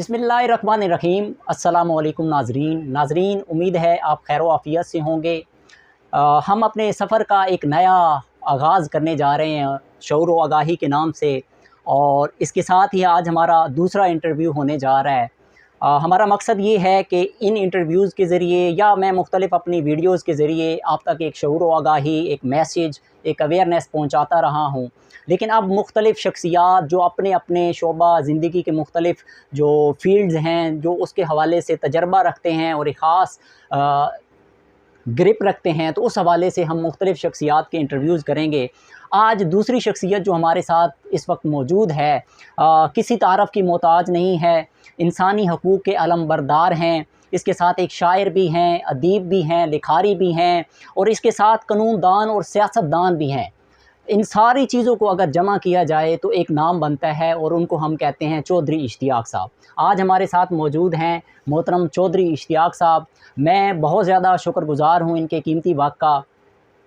बिस्मिल्लाहिर्रहमानिर्रहीम। अस्सलामुअलैकुम नाज़रीन, उम्मीद है आप खैर आफ़ियत से होंगे। हम अपने सफ़र का एक नया आगाज़ करने जा रहे हैं शऊर व आगाही के नाम से, और इसके साथ ही आज हमारा दूसरा इंटरव्यू होने जा रहा है। हमारा मकसद ये है कि इन इंटरव्यूज़ के ज़रिए या मैं मुख्तलिफ़ अपनी वीडियोज़ के ज़रिए आप तक एक शऊर व आगाही, एक मैसेज, एक अवेयरनेस पहुँचाता रहा हूँ। लेकिन अब मुख्तलिफ़ शख्सियात जो अपने अपने शोबा ज़िंदगी के मुख्तलिफ़ जो फ़ील्ड्स हैं, जो उसके हवाले से तजर्बा रखते हैं और एक ख़ास ग्रिप रखते हैं, तो उस हवाले से हम मुख्तलिफ़ शख्सियात के इंटरव्यूज़ करेंगे। आज दूसरी शख्सियत जो हमारे साथ इस वक्त मौजूद है, किसी तारफ़ की मोहताज नहीं है, इंसानी हकूक़ के अलमबरदार हैं। इसके साथ एक शायर भी हैं, अदीब भी हैं, लिखारी भी हैं, और इसके साथ कानूनदान और सियासतदान भी हैं। इन सारी चीज़ों को अगर जमा किया जाए तो एक नाम बनता है, और उनको हम कहते हैं चौधरी इश्तियाक साहब। आज हमारे साथ मौजूद हैं मोहतरम चौधरी इश्तियाक साहब। मैं बहुत ज़्यादा शुक्रगुज़ार हूँ इनके कीमती वक़्त का,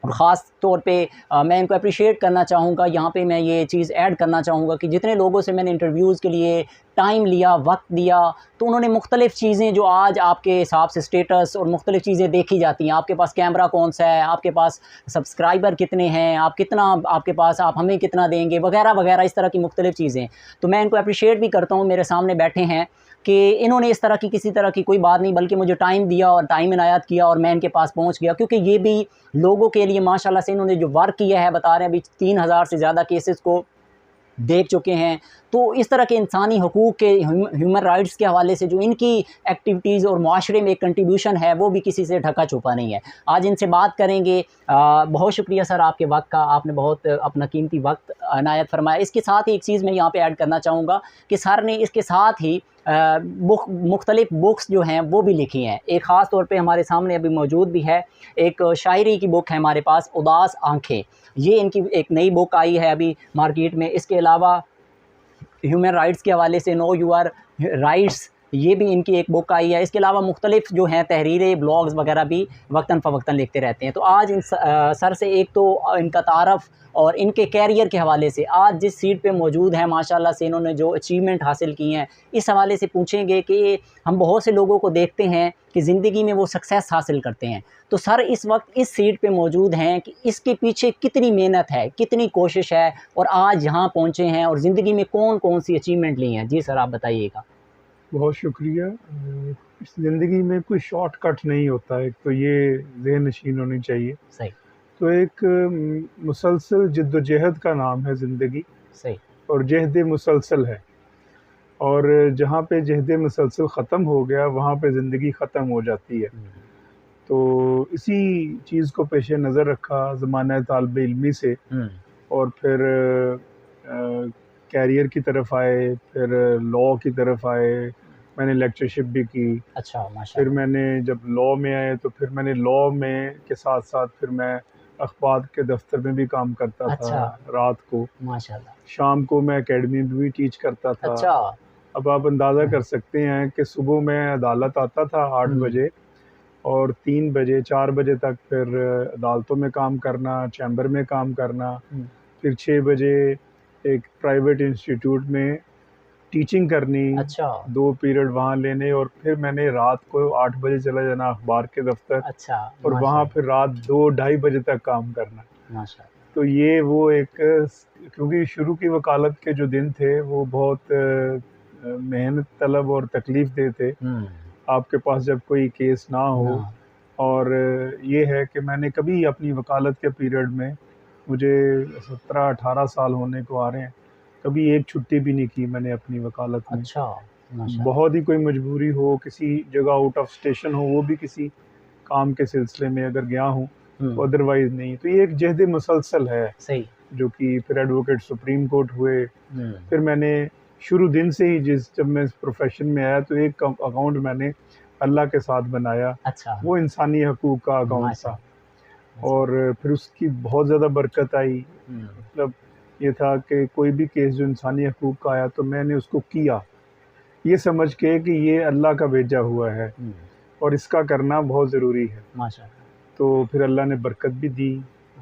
और ख़ास तौर पे मैं इनको अप्रिशिएट करना चाहूँगा। यहाँ पे मैं ये चीज़ ऐड करना चाहूँगा कि जितने लोगों से मैंने इंटरव्यूज़ के लिए टाइम लिया, वक्त दिया, तो उन्होंने मुख्तलिफ़ चीज़ें जो आज आपके हिसाब से स्टेटस और मुख्तलिफ़ चीज़ें देखी जाती हैं, आपके पास कैमरा कौन सा है, आपके पास सब्सक्राइबर कितने हैं, आप कितना, आपके पास, आप हमें कितना देंगे, वगैरह वगैरह, इस तरह की मुख्तलिफ़ चीज़ें। तो मैं इनको अप्रिशिएट भी करता हूँ, मेरे सामने बैठे हैं, कि इन्होंने इस तरह की किसी तरह की कोई बात नहीं, बल्कि मुझे टाइम दिया और टाइम इनायत किया और मैं इनके पास पहुंच गया। क्योंकि ये भी लोगों के लिए माशाल्लाह से इन्होंने जो वर्क किया है, बता रहे हैं अभी 3000 से ज़्यादा केसेस को देख चुके हैं। तो इस तरह के इंसानी हकूक़ के, ह्यूमन राइट्स के हवाले से जो इनकी एक्टिविटीज़ और माशरे में एक कंट्रीब्यूशन है, वो भी किसी से ढका छुपा नहीं है। आज इनसे बात करेंगे। बहुत शुक्रिया सर आपके वक्त का, आपने बहुत अपना कीमती वक्त अनायत फरमाया। इसके साथ ही एक चीज़ मैं यहाँ पे ऐड करना चाहूँगा कि सर ने इसके साथ ही मुख्तलिफ़ बुक्स जो हैं वो भी लिखी हैं। एक ख़ास तौर पे हमारे सामने अभी मौजूद भी है, एक शायरी की बुक है हमारे पास, उदास आँखें। ये इनकी एक नई बुक आई है अभी मार्केट में। इसके अलावा ह्यूमन राइट्स के हवाले से नो यूर राइट्स, ये भी इनकी एक बुक आई है। इसके अलावा मुख्तलिफ़ जो हैं तहरीरें, ब्लॉग्स वगैरह भी वक्तन फ़वक्तन लिखते रहते हैं। तो आज सर से एक तो इनका तारफ़ और इनके कैरियर के हवाले से, आज जिस सीट पे मौजूद हैं माशाल्लाह से, इन्होंने जो अचीवमेंट हासिल की हैं, इस हवाले से पूछेंगे कि हम बहुत से लोगों को देखते हैं कि ज़िंदगी में वो सक्सेस हासिल करते हैं। तो सर इस वक्त इस सीट पे मौजूद हैं कि इसके पीछे कितनी मेहनत है, कितनी कोशिश है, और आज यहाँ पहुँचे हैं, और ज़िंदगी में कौन कौन सी अचीवमेंट ली हैं। जी सर आप बताइएगा। बहुत शुक्रिया। इस ज़िंदगी में कोई शॉर्टकट नहीं होता है, तो ये ज़हन नशीन होनी चाहिए। सही। तो एक मुसलसल जद्दोजहद का नाम है ज़िंदगी, सही। और जहद मुसलसल है, और जहाँ पे जहद मुसलसल ख़त्म हो गया, वहाँ पे ज़िंदगी ख़त्म हो जाती है। तो इसी चीज़ को पेश नज़र रखा ज़माना तालिब इल्मी से, और फिर कैरियर की तरफ आए, फिर लॉ की तरफ आए, मैंने लेक्चरशिप भी की। अच्छा, फिर माशाल्लाह। मैंने जब लॉ में आए, तो फिर मैंने लॉ में के साथ साथ फिर मैं अखबार के दफ्तर में भी काम करता था। अच्छा, रात को, माशाल्लाह। शाम को मैं एकेडमी में भी टीच करता था। अच्छा। अब आप अंदाज़ा कर सकते हैं कि सुबह मैं अदालत आता था 8 बजे, और 3 बजे 4 बजे तक फिर अदालतों में काम करना, चैम्बर में काम करना, फिर 6 बजे एक प्राइवेट इंस्टीट्यूट में टीचिंग करनी, अच्छा। 2 पीरियड वहाँ लेने, और फिर मैंने रात को 8 बजे चला जाना अखबार के दफ्तर, अच्छा, और वहाँ माशाल्लाह। फिर रात 2 ढाई बजे तक काम करना। माशाल्लाह। तो ये वो एक, क्योंकि शुरू की वकालत के जो दिन थे वो बहुत मेहनत तलब और तकलीफ़ दे थे। आपके पास जब कोई केस ना हो, ना। और ये है कि मैंने कभी अपनी वकालत के पीरियड में, मुझे 17-18 साल होने को आ रहे हैं, कभी एक छुट्टी भी नहीं की मैंने अपनी वकालत में। अच्छा, माशाल्लाह। बहुत ही कोई मजबूरी हो, किसी जगह आउट ऑफ स्टेशन हो, वो भी किसी काम के सिलसिले में अगर गया हूँ, तो अदरवाइज़ नहीं। तो ये एक जहद मुसलसल है, सही। जो कि फिर एडवोकेट सुप्रीम कोर्ट हुए। फिर मैंने शुरू दिन से ही, जब मैं इस प्रोफेशन में आया, तो एक अकाउंट मैंने अल्लाह के साथ बनाया। अच्छा। वो इंसानी हकूक़ का अकाउंट था, माशाल्लाह। और फिर उसकी बहुत ज़्यादा बरकत आई। मतलब ये था कि कोई भी केस जो इंसानी हकूक़ का आया, तो मैंने उसको किया, ये समझ के कि ये अल्लाह का भेजा हुआ है, और इसका करना बहुत ज़रूरी है। माशाल्लाह। तो फिर अल्लाह ने बरकत भी दी,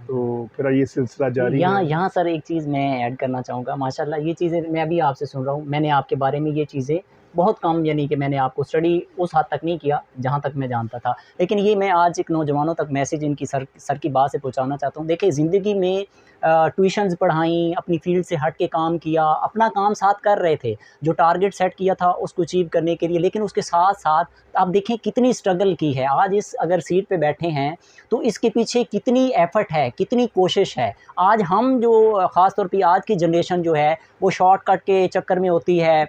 तो फिर ये सिलसिला जारी यहाँ है। यहाँ सर एक चीज़ मैं ऐड करना चाहूँगा। माशाल्लाह ये चीज़ें मैं अभी आपसे सुन रहा हूँ, मैंने आपके बारे में ये चीज़ें बहुत कम, यानी कि मैंने आपको स्टडी उस हद तक नहीं किया जहाँ तक मैं जानता था। लेकिन ये मैं आज एक नौजवानों तक मैसेज इनकी सर की बात से पहुँचाना चाहता हूँ। देखिए, ज़िंदगी में ट्यूशन्स पढ़ाई, अपनी फ़ील्ड से हट के काम किया, अपना काम साथ कर रहे थे, जो टारगेट सेट किया था उसको अचीव करने के लिए। लेकिन उसके साथ-साथ आप देखें कितनी स्ट्रगल की है। आज इस अगर सीट पे बैठे हैं, तो इसके पीछे कितनी एफ़र्ट है, कितनी कोशिश है। आज हम जो ख़ास तौर पे आज की जनरेशन जो है, वो शॉर्टकट के चक्कर में होती है,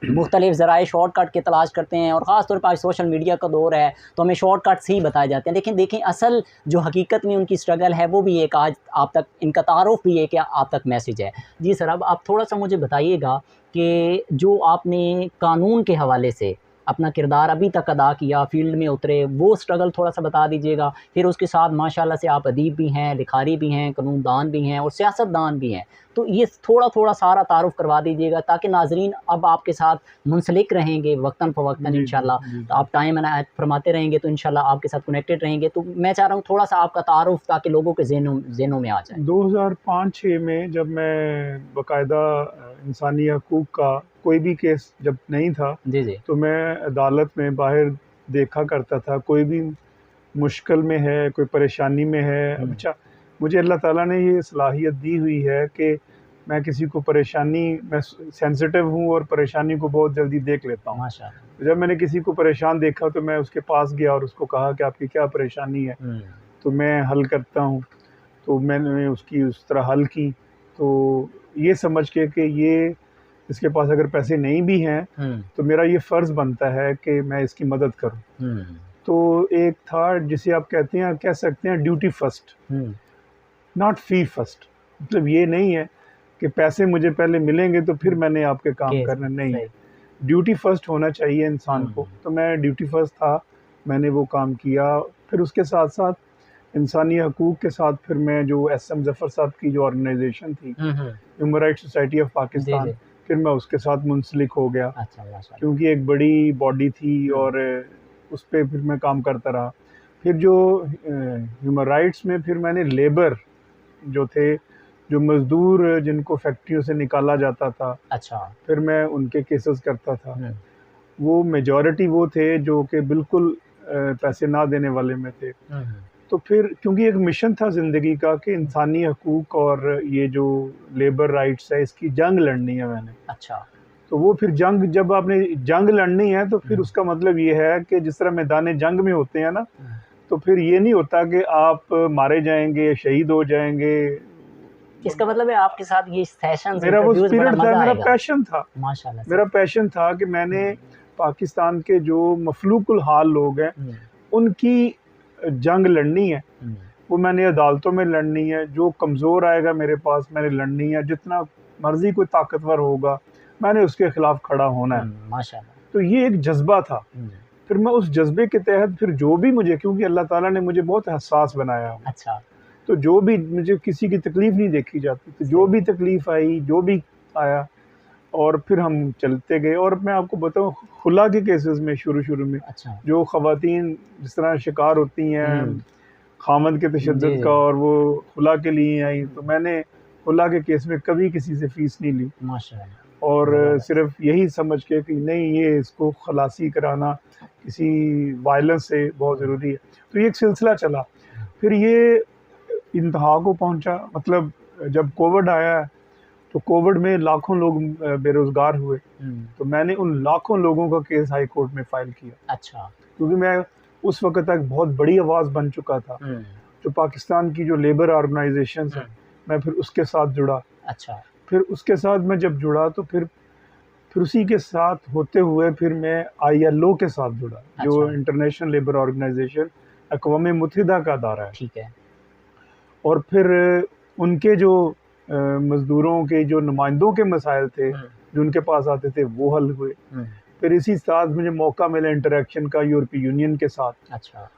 मुख्तलिफ़ ज़राए शॉर्टकट की तलाश करते हैं, और ख़ास तौर पर आज सोशल मीडिया का दौर है, तो हमें शॉर्टकट्स ही बताए जाते हैं। लेकिन देखें, असल जो हकीकत में उनकी स्ट्रगल है, वो भी एक आज आप तक इनका तारुफ़ भी एक आप तक मैसेज है। जी सर, अब आप थोड़ा-सा मुझे बताइएगा कि जो आपने कानून के हवाले से अपना किरदार अभी तक अदा किया, फ़ील्ड में उतरे, वो स्ट्रगल थोड़ा-सा बता दीजिएगा। फिर उसके साथ माशाल्लाह से आप अदीब भी हैं, लिखारी भी हैं, कानूनदान भी हैं और सियासतदान भी हैं। तो ये थोड़ा-थोड़ा सारा तारुफ़ करवा दीजिएगा, ताकि नाज़रीन अब आपके साथ मुंसलिक रहेंगे वक़्तन-फ़वक़्तन इंशाअल्लाह। तो आप टाइम इनायत फरमाते रहेंगे तो इंशाअल्लाह आपके साथ कनेक्टेड रहेंगे। तो मैं चाह रहा हूँ थोड़ा-सा आपका तारुफ़, ताकि लोगों के ज़हनों में आ जाए। 2005-6 में जब मैं बाकायदा इंसानी हकूक़ का कोई भी केस जब नहीं था, जी, जी। तो मैं अदालत में बाहर देखा करता था, कोई भी मुश्किल में है, कोई परेशानी में है। अच्छा, मुझे अल्लाह ताला ने ये सलाहियत दी हुई है कि मैं किसी को परेशानी, मैं सेंसिटिव हूँ और परेशानी को बहुत जल्दी देख लेता हूँ। माशाअल्लाह। जब मैंने किसी को परेशान देखा तो मैं उसके पास गया और उसको कहा कि आपकी क्या परेशानी है, तो मैं हल करता हूँ। तो मैंने उसकी उस तरह हल की, तो ये समझ के कि ये इसके पास अगर पैसे नहीं भी हैं, तो मेरा ये फ़र्ज़ बनता है कि मैं इसकी मदद करूँ। तो एक था जिसे आप कह सकते हैं duty first, not fee first. मतलब ये नहीं है कि पैसे मुझे पहले मिलेंगे तो फिर मैंने आपके काम करना, नहीं। ड्यूटी फ़र्स्ट होना चाहिए इंसान को। तो मैं ड्यूटी फ़र्स्ट था, मैंने वो काम किया। फिर उसके साथ-साथ इंसानी हकूक़ के साथ फिर मैं जो एसएम ज़फ़र साहब की जो ऑर्गेनाइजेशन थी, human rights society of Pakistan, फिर मैं उसके साथ मुंसलिक हो गया। अच्छा, क्योंकि एक बड़ी बॉडी थी और उस पे फिर मैं काम करता रहा। फिर जो ह्यूमन राइट्स में फिर मैंने लेबर जो थे, जो मज़दूर जिनको फैक्ट्रियों से निकाला जाता था, अच्छा, फिर मैं उनके केसेस करता था। वो मेजॉरिटी वो थे जो कि बिल्कुल पैसे ना देने वाले में थे। तो फिर क्योंकि एक मिशन था ज़िंदगी का कि इंसानी हकूक़ और ये जो लेबर राइट्स है, इसकी जंग लड़नी है मैंने। अच्छा। तो वो फिर जंग, जब आपने जंग लड़नी है तो फिर उसका मतलब ये है कि जिस तरह मैदान जंग में होते हैं ना, तो फिर ये नहीं होता कि आप मारे जाएंगे, शहीद हो जाएंगे। इसका मतलब है आपके साथ ये सेशंस, मेरा वो स्पिरिट था, मेरा पैशन था। माशाल्लाह, मेरा पैशन था कि मैंने पाकिस्तान के जो मफलूकुल हाल लोग हैं, उनकी जंग लड़नी है। वो मैंने अदालतों में लड़नी है। जो कमज़ोर आएगा मेरे पास, मैंने लड़नी है। जितना मर्जी कोई ताकतवर होगा, मैंने उसके खिलाफ खड़ा होना है। माशाल्लाह। तो ये एक जज्बा था। फिर मैं उस जज्बे के तहत फिर जो भी मुझे, क्योंकि अल्लाह ताला ने मुझे बहुत हसास बनाया। अच्छा। तो जो भी मुझे, किसी की तकलीफ़ नहीं देखी जाती, तो जो भी तकलीफ़ आई, जो भी आया, और फिर हम चलते गए। और मैं आपको बताऊँ, खुला के केसेस में शुरू में, अच्छा, जो ख़वातीन जिस तरह शिकार होती हैं खामद के तशद्दुद का, और वो खुला के लिए आई, तो मैंने खुला के केस में कभी किसी से फ़ीस नहीं ली। माशाअल्लाह। और सिर्फ यही समझ के कि नहीं, ये इसको खलासी कराना किसी वायलेंस से बहुत ज़रूरी है। तो ये एक सिलसिला चला। फिर ये इंतहा को पहुंचा। मतलब जब कोविड आया, तो कोविड में लाखों लोग बेरोज़गार हुए। तो मैंने उन लाखों लोगों का केस हाई कोर्ट में फ़ाइल किया। अच्छा। क्योंकि मैं उस वक़्त तक बहुत बड़ी आवाज़ बन चुका था। जो पाकिस्तान की जो लेबर ऑर्गेनाइजेशंस हैं, मैं फिर उसके साथ जुड़ा। अच्छा। फिर उसके साथ मैं जब जुड़ा, तो फिर उसी के साथ होते हुए फिर मैं ILO के साथ जुड़ा। अच्छा। जो इंटरनेशनल लेबर ऑर्गेनाइजेशन अक़वाम मुत्तहिदा का अदारा है। ठीक है। और फिर उनके जो मज़दूरों के जो नुमाइंदों के मसाइल थे, जो उनके पास आते थे, वो हल हुए। फिर इसी साथ मुझे मौका मिला इंटरेक्शन का यूरोपीय यूनियन के साथ। अच्छा।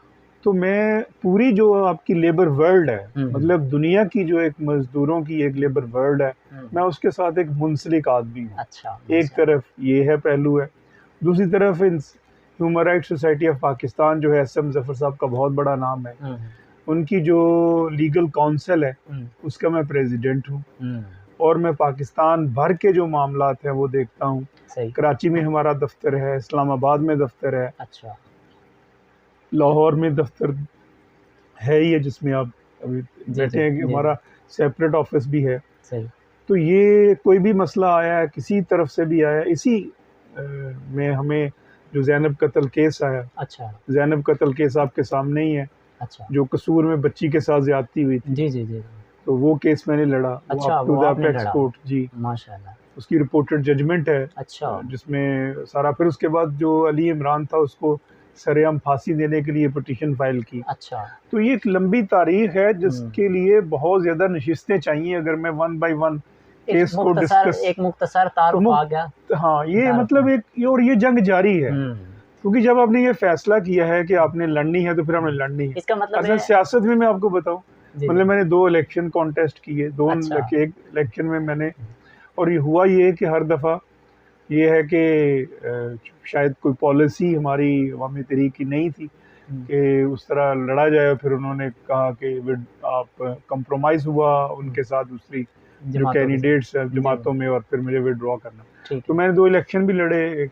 तो मैं पूरी जो आपकी लेबर वर्ल्ड है, मतलब दुनिया की जो एक मज़दूरों की एक लेबर वर्ल्ड है, मैं उसके साथ एक मुंसलिक आदमी हूँ। अच्छा। एक तरफ ये है पहलू है, दूसरी तरफ human rights society of Pakistan जो है, एसएम ज़फ़र साहब का बहुत बड़ा नाम है। उनकी जो लीगल काउंसिल है, उसका मैं प्रेसिडेंट हूँ। और मैं पाकिस्तान भर के जो मामलात हैं वो देखता हूँ। सही। कराची में हमारा दफ्तर है, इस्लामाबाद में दफ्तर है, अच्छा। लाहौर में दफ्तर है ही है जिसमें आप अभी जी बैठे जी हैं कि जी हमारा जी। सेपरेट ऑफिस भी है। सही। तो ये कोई भी मसला आया है, किसी तरफ से भी आया, इसी में हमें जो ज़ैनब कत्ल केस आया, अच्छा। ज़ैनब कत्ल केस आपके सामने ही है, अच्छा। जो कसूर में बच्ची के साथ ज़्यादती हुई थी, जी जी जी जी। तो वो केस मैंने लड़ा, वो अच्छा, अप टू वो द आपने अपेक्स लड़ा। कोर्ट जी। माशाल्लाह। उसकी रिपोर्टेड जजमेंट है, अच्छा। जिसमें सारा, फिर उसके बाद जो अली इमरान था उसको सरेआम फांसी देने के लिए पिटीशन फाइल की। अच्छा। तो ये एक लंबी तारीख है हम्म। जिसके लिए बहुत ज़्यादा नशिस्तें चाहिए। अगर मैं वन बाय वन केस को डिस्कस एक मुख्तसर तो तारुफ आ गया। हाँ, ये तारुफ आ। मतलब और ये जंग जारी है, हम्म। क्योंकि जब आपने ये फैसला किया है कि आपने लड़नी है तो फिर आपने लड़नी है। इसका मतलब असल है। सियासत में मैं आपको बताऊं, जी जी। मतलब मैंने 2 इलेक्शन कॉन्टेस्ट किए, अच्छा। एक इलेक्शन में मैंने, और ये हुआ ये कि हर दफ़ा ये है कि शायद कोई पॉलिसी हमारी अवामी तहरीक की नहीं थी हम्म। कि उस तरह लड़ा जाए। फिर उन्होंने कहा कि आप कंप्रोमाइज़ हुआ उनके साथ, दूसरी जो जमातों के कैंडिडेट्स साथ। हैं जी। जमातों में, और फिर मुझे विड्रॉ करना। ठीक तो है। मैंने 2 इलेक्शन भी लड़े, एक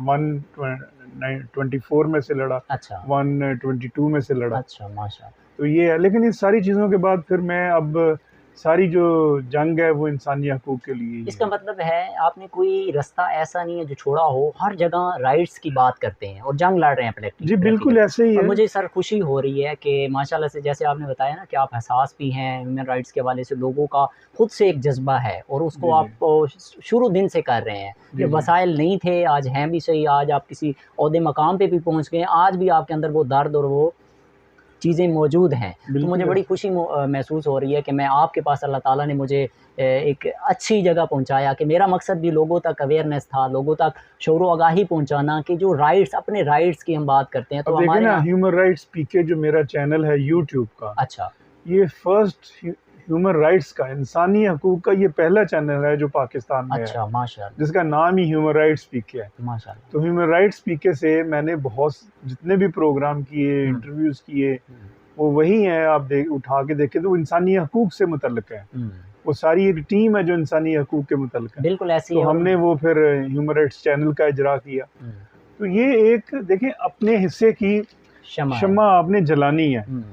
124 में से लड़ा, अच्छा। 122 में से लड़ा। अच्छा माशाल्लाह। तो ये है, लेकिन इस सारी चीज़ों के बाद फिर मैं अब सारी जो जंग है वो इंसानी हकूक़ के लिए ही इसका है। मतलब है आपने कोई रास्ता ऐसा नहीं है जो छोड़ा हो, हर जगह राइट्स की बात करते हैं और जंग लड़ रहे हैं जी, बिल्कुल प्रैक्टिकली। ऐसे ही और है। मुझे सर खुशी हो रही है कि माशाल्लाह से जैसे आपने बताया ना कि आप हसास भी हैं ह्यूमन राइट्स के हवाले से, लोगों का खुद से एक जज्बा है और उसको जी, जी। आप शुरू दिन से कर रहे हैं। जी, जब जी। वसाइल नहीं थे, आज हैं भी सही, आज आप किसी ओहदे मकाम पे भी पहुँच गए हैं, आज भी आपके अंदर वो दर्द और वो चीज़ें मौजूद हैं। तो मुझे बिल्कुल बड़ी ऐसे। खुशी महसूस हो रही है कि मैं आपके पास, अल्लाह ताला ने मुझे एक अच्छी जगह पहुँचाया, कि मेरा मकसद भी लोगों तक अवेयरनेस था, लोगों तक शऊर आगाही पहुँचाना कि जो राइट्स, अपने राइट्स की हम बात करते हैं तो अब देखिए हमारे ना, यहाँ। ह्यूमन राइट्स पीके जो मेरा चैनल है यूट्यूब का, अच्छा। ये फर्स्ट ह्यूमन राइट्स का, इंसानी हकूक़ का ये पहला चैनल है जो पाकिस्तान में है, अच्छा माशाल्लाह। जिसका नाम ही ह्यूमन राइट्स पीके है। माशाल्लाह। तो ह्यूमन राइट्स पीके से मैंने बहुत, जितने भी प्रोग्राम किए, हुँ। इंटरव्यूज़ किए, हुँ। वो वही हैं। आप उठा के देखें तो वो इंसानी हकूक़ से मुतल्लिक़ है। हुँ। वो सारी एक टीम है जो इंसानी हकूक़ के मुतल्लिक़ है। बिल्कुल ऐसी तो है। और हमने वो फिर ह्यूमन राइट्स चैनल का इजरा किया। हुँ। तो ये एक देखें, अपने हिस्से की शमा है। शम्मा आपने जलानी है। हुँ।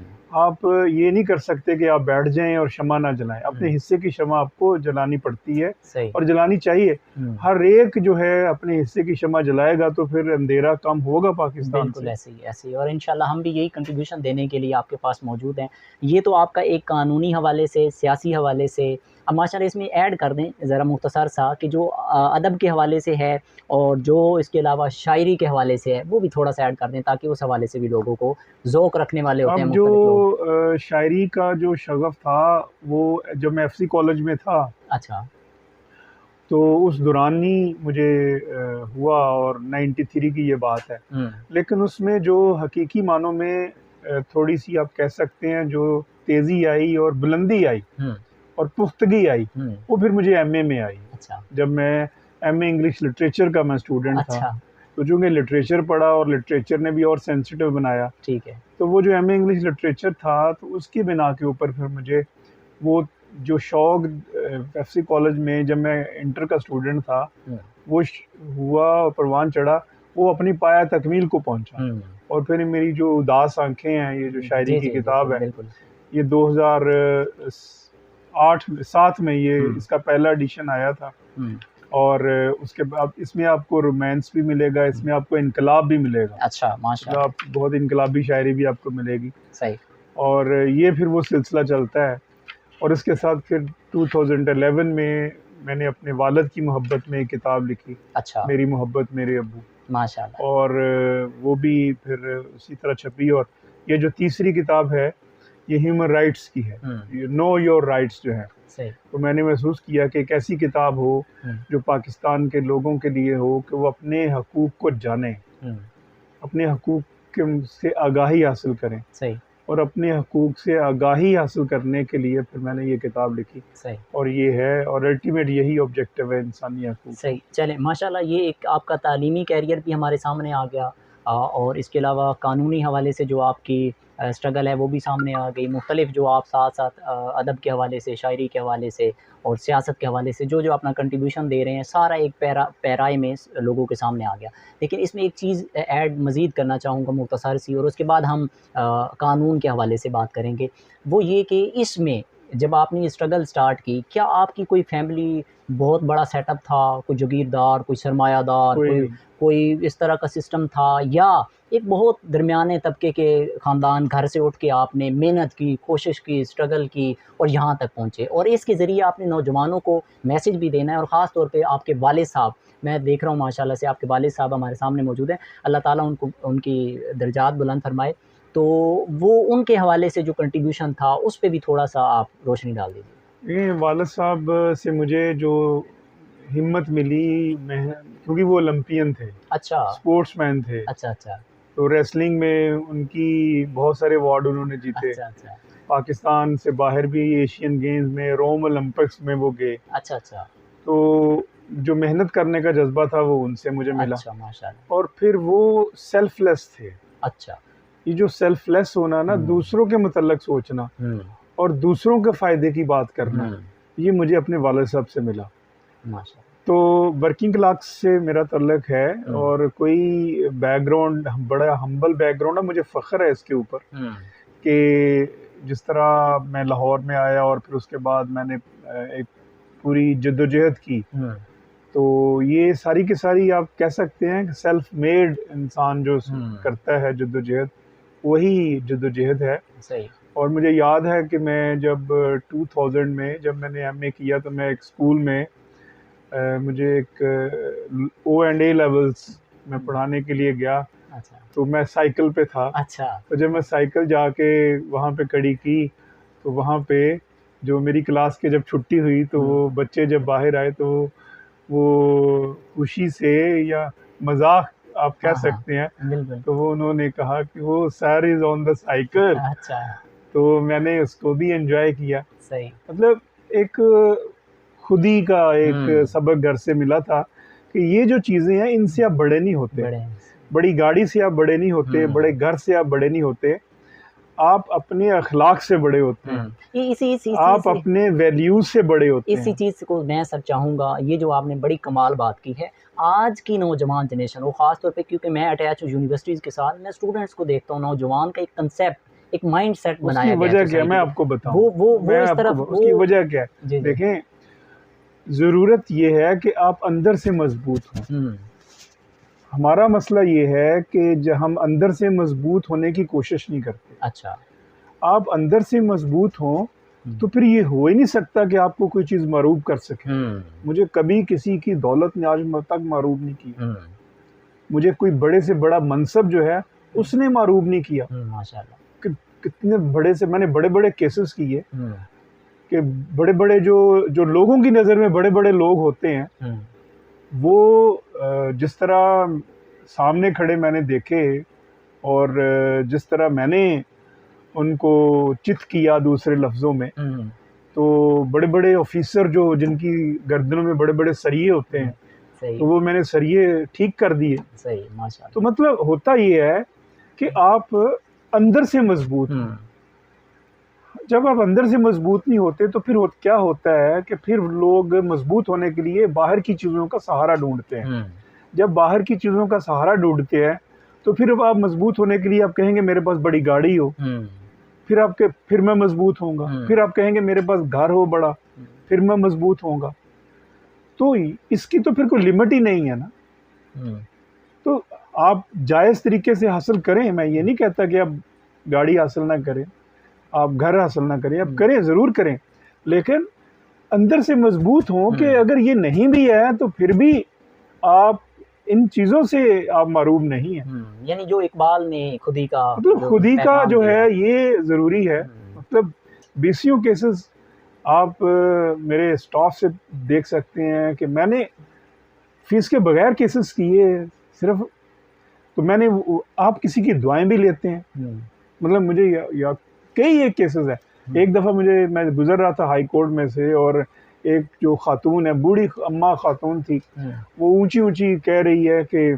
आप ये नहीं कर सकते कि आप बैठ जाएँ और शम्मा ना जलाएँ। अपने हुँ। हिस्से की शम्मा आपको जलानी पड़ती है सही। और जलानी चाहिए। हुँ। हर एक जो है अपने हिस्से की शम्मा जलाएगा तो फिर अंधेरा कम होगा पाकिस्तान बिल्कुल से। ऐसे ही और इंशाल्लाह हम भी यही कंट्रीब्यूशन देने के लिए आपके पास मौजूद हैं। ये तो आपका एक कानूनी हवाले से, सियासी हवाले से। अब माशाल्लाह इसमें ऐड कर दें ज़रा मुख्तसर सा कि जो अदब के हवाले से है और जो इसके अलावा शायरी के हवाले से है, वो भी थोड़ा-सा ऐड कर दें ताकि उस हवाले से भी लोगों को ज़ौक़ रखने वाले होते हैं अब जो मुख्तलिफ़ लोग। शायरी का जो शग़फ़ था, वो जब मैं एफसी कॉलेज में था, अच्छा। तो उस दौरान ही मुझे हुआ, और 93 की ये बात है। हुँ। लेकिन उसमें जो हकीकी मानों में थोड़ी-सी आप कह सकते हैं जो तेज़ी आई और बुलंदी आई हुँ। और पुख्तगी आई, हुँ। वो फिर मुझे एमए में आई। अच्छा। जब मैं एमए इंग्लिश लिटरेचर का मैं स्टूडेंट था, अच्छा। तो चूँकि लिटरेचर पढ़ा और लिटरेचर ने भी और सेंसिटिव बनाया, ठीक है। तो वो जो एमए इंग्लिश लिटरेचर था, तो उसकी बिना के ऊपर फिर मुझे वो जो शौक़ एफसी कॉलेज में जब मैं इंटर का स्टूडेंट था, हुँ। वो हुआ, परवान चढ़ा, वो अपनी पाया तकमील को पहुँचा। हुँ। और फिर मेरी जो उदास आँखें हैं, ये जो शायरी जी, की जी, किताब बिल्कुल, है, बिल्कुल। ये 2008-7 में ये हुँ। इसका पहला एडिशन आया था। हुँ। और उसके बाद इसमें आपको रोमांस भी मिलेगा, हुँ। इसमें आपको इनकलाब भी मिलेगा। अच्छा मतलब माशाल्लाह। आप बहुत इनकलाबी शायरी भी आपको मिलेगी। सही। और ये फिर वो सिलसिला चलता है। और इसके साथ फिर 2011 में मैंने अपने वालिद की मोहब्बत में एक किताब लिखी, अच्छा। मेरी मोहब्बत मेरे अब्बू। माशाल्लाह। और वो भी फिर उसी तरह छपी। और ये जो तीसरी किताब है, ये ह्यूमन राइट्स की है, हुँ। ये नो योर राइट्स जो है। सही। तो मैंने महसूस किया कि एक ऐसी किताब हो हुँ। जो पाकिस्तान के लोगों के लिए हो कि वो अपने हकूक़ को जानें, हुँ। अपने हकूक़ के से आगाही हासिल करें। सही। और अपने हकूक़ से आगाही हासिल करने के लिए फिर मैंने ये किताब लिखी। सही। और ये है, और अल्टीमेट यही ऑब्जेक्टिव है इंसानी हकूक़ का। सही। चलें माशाल्लाह ये एक आपका तालीमी कैरियर भी हमारे सामने आ गया और इसके अलावा कानूनी हवाले से जो आपकी स्ट्रगल है वो भी सामने आ गई। मुख्तलिफ जो आप साथ साथ अदब के हवाले से, शायरी के हवाले से और सियासत के हवाले से जो अपना कंट्रीब्यूशन दे रहे हैं, सारा एक पैराए में लोगों के सामने आ गया। लेकिन इसमें एक चीज़ ऐड मज़ीद करना चाहूँगा मुख्तसर सी, और उसके बाद हम कानून के हवाले से बात करेंगे। वो ये कि इसमें जब आपने ये स्ट्रगल स्टार्ट की, क्या आपकी कोई फैमिली बहुत बड़ा सेटअप था, कोई जागीरदार, कोई सरमायादार, कोई इस तरह का सिस्टम था, या एक बहुत दरमियाने तबके के ख़ानदान, घर से उठ के आपने मेहनत की, कोशिश की, स्ट्रगल की और यहाँ तक पहुँचे? और इसके ज़रिए आपने नौजवानों को मैसेज भी देना है, और ख़ास तौर पे आपके वालिद साहब, मैं देख रहा हूँ माशाल्लाह से आपके वालिद साहब हमारे सामने मौजूद हैं, अल्लाह ताला उनको उनकी दर्जात बुलंद फरमाए। तो वो उनके हवाले से जो कंट्रीब्यूशन था उस पे भी थोड़ा-सा आप रोशनी डाल दीजिए। ये वालिद साहब से मुझे जो हिम्मत मिली, मैं क्योंकि वो ओलंपियन थे, अच्छा। स्पोर्ट्समैन थे। अच्छा। तो रेसलिंग में उनकी बहुत सारे अवार्ड उन्होंने जीते। अच्छा। पाकिस्तान से बाहर भी एशियन गेम्स में, रोम ओलंपिक्स में वो गए। अच्छा। तो जो मेहनत करने का जज्बा था वो उनसे मुझे मिला। अच्छा, माशाल्लाह। और फिर वो सेल्फलेस थे। अच्छा। ये जो सेल्फलेस होना ना, दूसरों के मुतल्लक सोचना और दूसरों के फ़ायदे की बात करना, ये मुझे अपने वालिद साहब से मिला। माशाल्लाह। तो वर्किंग क्लास से मेरा तल्लक है, और कोई बैकग्राउंड, बड़ा हम्बल बैकग्राउंड है। मुझे फ़ख्र है इसके ऊपर कि जिस तरह मैं लाहौर में आया और फिर उसके बाद मैंने एक पूरी जद्दोजहद की, तो ये सारी की सारी आप कह सकते हैं कि सेल्फ मेड इंसान जो करता है जद्दोजहद, वही जद्दोजहद है। सही। और मुझे याद है कि मैं जब 2000 में जब मैंने एमए किया, तो मैं एक स्कूल में मुझे एक O&A लेवल्स में पढ़ाने के लिए गया। अच्छा। तो मैं साइकिल पे था। अच्छा। तो जब मैं साइकिल जाके वहाँ पे खड़ी की, तो वहाँ पे जो मेरी क्लास के जब छुट्टी हुई, तो वो बच्चे जब बाहर आए, तो वो खुशी से या मजाक आप कह सकते हैं, तो वो उन्होंने कहा कि वो sir is on the cycle. अच्छा। तो मैंने उसको भी एंजॉय किया। सही। मतलब एक खुदी का एक सबक घर से मिला था कि ये जो चीज़ें हैं, इनसे आप बड़े नहीं होते। बड़ी गाड़ी से आप बड़े नहीं होते, बड़े घर से आप बड़े नहीं होते, आप अपने अखलाक से बड़े होते हैं। इसी आप अपने वैल्यूज से बड़े होते हैं। इसी चीज़ को मैं सर चाहूँगा, ये जो आपने बड़ी कमाल बात की है, आज की नौजवान जनरेशन, वो ख़ास तौर पे क्योंकि मैं अटैच हूँ यूनिवर्सिटीज़ के साथ, मैं स्टूडेंट्स को देखता हूँ, नौजवान का एक कंसेप्ट, एक माइंड सेट बनाया गया है। वजह क्या है मैं आपको बताऊँ, वो इस तरफ उसकी वजह क्या है? देखें, ज़रूरत ये है कि आप अंदर से मजबूत हों। हमारा मसला ये है कि जब हम अंदर से मजबूत होने की कोशिश नहीं करते। अच्छा। आप अंदर से मजबूत हों, तो फिर ये हो ही नहीं सकता कि आपको कोई चीज़ मरूब कर सके। मुझे कभी किसी की दौलत ने आज तक मरूब नहीं की। मुझे कोई बड़े से बड़ा मनसब जो है उसने मरूब नहीं किया। माशाल्लाह। कितने बड़े से मैंने बड़े बड़े केसेस किए कि बड़े बड़े जो लोगों की नज़र में बड़े बड़े लोग होते हैं, वो जिस तरह सामने खड़े मैंने देखे, और जिस तरह मैंने उनको चित किया दूसरे लफ्ज़ों में, तो बड़े बड़े ऑफिसर जो जिनकी गर्दनों में बड़े बड़े सरिये होते हैं, तो वो मैंने सरिये ठीक कर दिए। सही, माशाल्लाह। तो मतलब होता ये है कि आप अंदर से मजबूत हैं। जब आप अंदर से मजबूत नहीं होते, तो फिर क्या होता है कि फिर लोग मजबूत होने के लिए बाहर की चीज़ों का सहारा ढूंढते हैं। जब बाहर की चीज़ों का सहारा ढूंढते हैं, तो फिर आप मजबूत होने के लिए आप कहेंगे मेरे पास बड़ी गाड़ी हो, फिर मैं मजबूत होऊंगा। फिर आप कहेंगे मेरे पास घर हो बड़ा, फिर मैं मजबूत होऊंगा। तो इसकी तो फिर कोई लिमिट ही नहीं है ना। तो आप जायज़ तरीके से हासिल करें, मैं ये नहीं कहता कि आप गाड़ी हासिल ना करें, आप घर हासिल ना करें, आप करें, ज़रूर करें, लेकिन अंदर से मजबूत हों कि अगर ये नहीं भी है तो फिर भी आप इन चीज़ों से आप मरूब नहीं हैं। यानी जो इकबाल ने खुदी का, मतलब खुदी का जो है ये ज़रूरी है। मतलब बीसियों केसेस आप मेरे स्टाफ से देख सकते हैं कि मैंने फीस के बगैर केसेस किए सिर्फ। तो मैंने आप किसी की दुआएं भी लेते हैं। मतलब मुझे कई एक केसेस है। एक दफ़ा मैं गुज़र रहा था हाई कोर्ट में से, और एक जो खातून है, बूढ़ी अम्मा खातून थी, वो ऊंची ऊंची कह रही है कि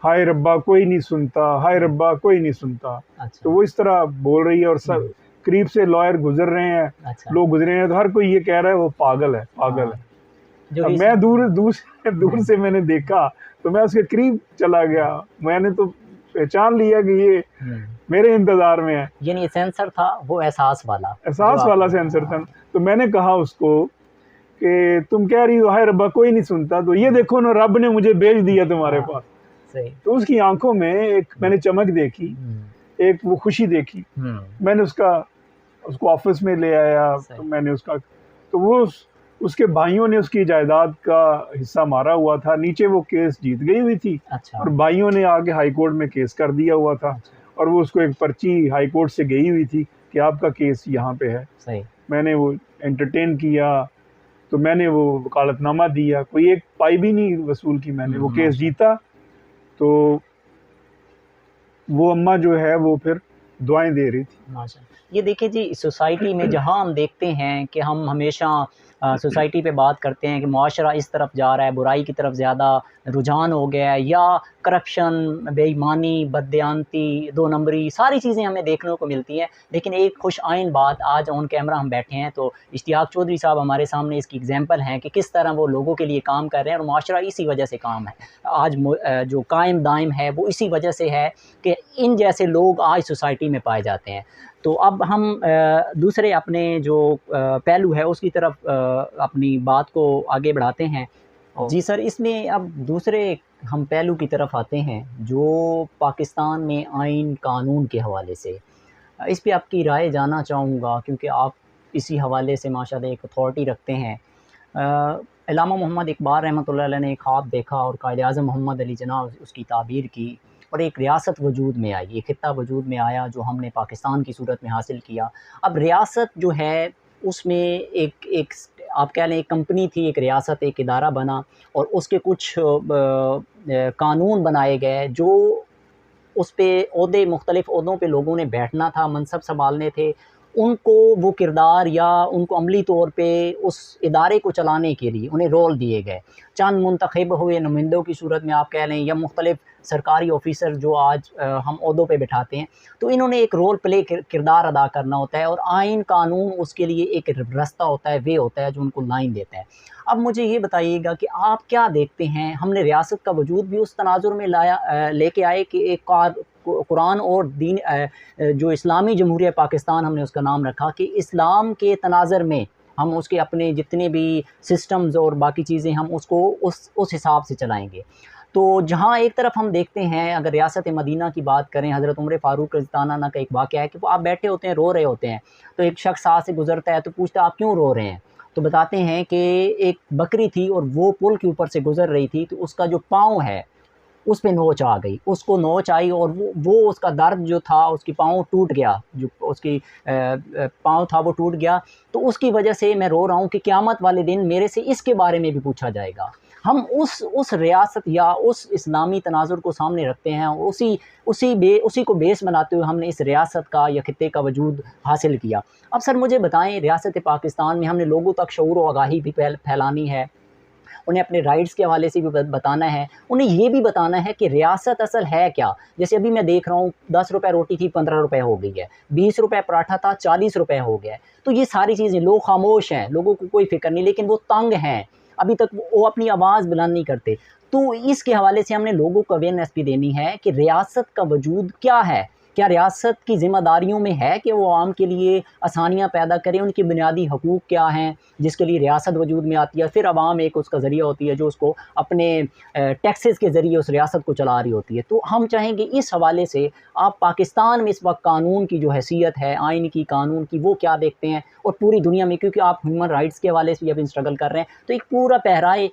हाय रब्बा कोई नहीं सुनता, हाय रब्बा कोई नहीं सुनता। अच्छा। तो वो इस तरह बोल रही है और सब करीब से लॉयर गुजर रहे हैं, अच्छा। लोग गुजरे हैं, तो हर कोई ये कह रहा है वो पागल है, पागल हाँ, है। जो अब रिस मैं दूर से मैंने देखा, तो मैं उसके करीब चला गया, मैंने तो पहचान लिया कि ये हुँ, मेरे इंतजार में है। यानी सेंसर था वो एहसास वाला, जो एहसास आप वाला सेंसर था। तो मैंने कहा उसको कि तुम कह रही हो हाय रब्बा कोई नहीं सुनता, तो ये देखो ना रब ने मुझे भेज दिया तुम्हारे हाँ, पास। सही। तो उसकी आंखों में एक हुँ, मैंने चमक देखी, हुँ, एक वो खुशी देखी। हुँ, मैंने उसको ऑफिस में ले आया, तो सही। मैंने तो वो उसके भाइयों ने उसकी जायदाद का हिस्सा मारा हुआ था, नीचे वो केस जीत गई हुई थी अच्छा, और भाइयों ने आगे हाई कोर्ट में केस कर दिया हुआ था, अच्छा, और वो उसको एक पर्ची हाई कोर्ट से गई हुई थी कि आपका केस यहाँ पे है। सही। मैंने वो एंटरटेन किया, तो मैंने वो वकालतनामा दिया, कोई एक पाई भी नहीं वसूल की मैंने, वो केस माशा जीता। तो वो अम्मा जो है वो फिर दुआएं दे रही थी। माशा ये देखिए जी, सोसाइटी में जहाँ हम देखते हैं कि हम हमेशा सोसाइटी पे बात करते हैं कि मुआशरा इस तरफ जा रहा है, बुराई की तरफ ज़्यादा रुझान हो गया है, या करप्शन, बेईमानी, बददियानती, दो नंबरी, सारी चीज़ें हमें देखने को मिलती हैं। लेकिन एक खुश आइन बात, आज ऑन कैमरा हम बैठे हैं तो इश्तियाक चौधरी साहब हमारे सामने इसकी एग्जांपल हैं कि किस तरह वो लोगों के लिए काम कर रहे हैं और मुआशरा इसी वजह से काम है। आज जो कायम दायम है वो इसी वजह से है कि इन जैसे लोग आज सोसाइटी में पाए जाते हैं। तो अब हम दूसरे अपने जो पहलू है उसकी तरफ अपनी बात को आगे बढ़ाते हैं। जी सर, इसमें अब दूसरे हम पहलू की तरफ आते हैं, जो पाकिस्तान में आइन कानून के हवाले से। इस पे आपकी राय जानना चाहूँगा, क्योंकि आप इसी हवाले से माशाल्लाह एक अथॉरिटी रखते हैं। अल्लामा मोहम्मद इकबाल रहमतुल्लाह अलैह ने एक ख्वाब देखा और कायद-ए-आज़म मोहम्मद अली जिन्ना उसकी ताबीर की और एक रियासत वजूद में आई, एक खित्ता वजूद में आया जो हमने पाकिस्तान की सूरत में हासिल किया। अब रियासत जो है उसमें एक एक आप कह लें एक कंपनी थी, एक रियासत, एक इदारा बना और उसके कुछ कानून बनाए गए जो उस पे ओहदे मुख्तलिफ़ ओहदों पे लोगों ने बैठना था, मनसब सँभालने थे। उनको वो किरदार या उनको अमली तौर पे उस इदारे को चलाने के लिए उन्हें रोल दिए गए। चंद मुंतखब हुए नुमाइंदों की सूरत में आप कह लें, या मुख्तलिफ़ सरकारी ऑफ़िसर जो आज हम ओहदों पे बिठाते हैं, तो इन्होंने एक रोल प्ले किरदार अदा करना होता है और आइन कानून उसके लिए एक रास्ता होता है, वे होता है जो उनको लाइन देता है। अब मुझे ये बताइएगा कि आप क्या देखते हैं, हमने रियासत का वजूद भी उस तनाजुर में लेके आए कि एक कुरान और दीन जो इस्लामी जमहूरियत पाकिस्तान हमने उसका नाम रखा कि इस्लाम के तनाज़र में हम उसके अपने जितने भी सिस्टम्स और बाकी चीज़ें हम उसको उस हिसाब से चलाएँगे। तो जहाँ एक तरफ हम देखते हैं, अगर रियासत मदीना की बात करें, हज़रत उमर फ़ारूक रज़ियल्लाहु अन्हु का एक वाक़या है कि वो आप बैठे होते हैं, रो रहे होते हैं, तो एक शख्स साथ से गुज़रता है तो पूछता है आप क्यों रो रहे हैं? तो बताते हैं कि एक बकरी थी और वो पुल के ऊपर से गुज़र रही थी, तो उसका जो पाँव है उस पे नोच आ गई, उसको नोच आई और वो उसका दर्द जो था, उसकी पाँव टूट गया, जो उसकी पाँव था वो टूट गया। तो उसकी वजह से मैं रो रहा हूँ कि क़यामत वाले दिन मेरे से इसके बारे में भी पूछा जाएगा। हम उस रियासत या उस इस्लामी तनाज़ुर को सामने रखते हैं और उसी को बेस बनाते हुए हमने इस रियासत का या खित्ते का वजूद हासिल किया। अब सर मुझे बताएँ, रियासत पाकिस्तान में हमने लोगों तक शऊर व आगाही भी फैलानी है, उन्हें अपने राइट्स के हवाले से भी बताना है, उन्हें ये भी बताना है कि रियासत असल है क्या? जैसे अभी मैं देख रहा हूँ, ₹10 रोटी थी, ₹15 हो गई है, ₹20 पराठा था, ₹40 हो गया है। तो ये सारी चीज़ें, लोग खामोश हैं, लोगों को कोई फ़िक्र नहीं, लेकिन वो तंग हैं, अभी तक वो अपनी आवाज़ बुलंद नहीं करते। तो इसके हवाले से हमने लोगों को अवेयरनेस भी देनी है कि रियासत का वजूद क्या है? क्या रियासत की ज़िम्मेदारियों में है कि वो आवाम के लिए आसानियाँ पैदा करें, उनके बुनियादी हकूक़ क्या हैं, जिसके लिए रियासत वजूद में आती है, फिर आवाम एक उसका ज़रिया होती है जो उसको अपने टैक्सेस के ज़रिए उस रियासत को चला रही होती है। तो हम चाहेंगे इस हवाले से आप पाकिस्तान में इस वक़्त कानून की जो हैसियत है, आइन की, कानून की, वो क्या देखते हैं? और पूरी दुनिया में, क्योंकि आप ह्यूमन राइट्स के हवाले से भी अभी स्ट्रगल कर रहे हैं, तो एक पूरा पहराए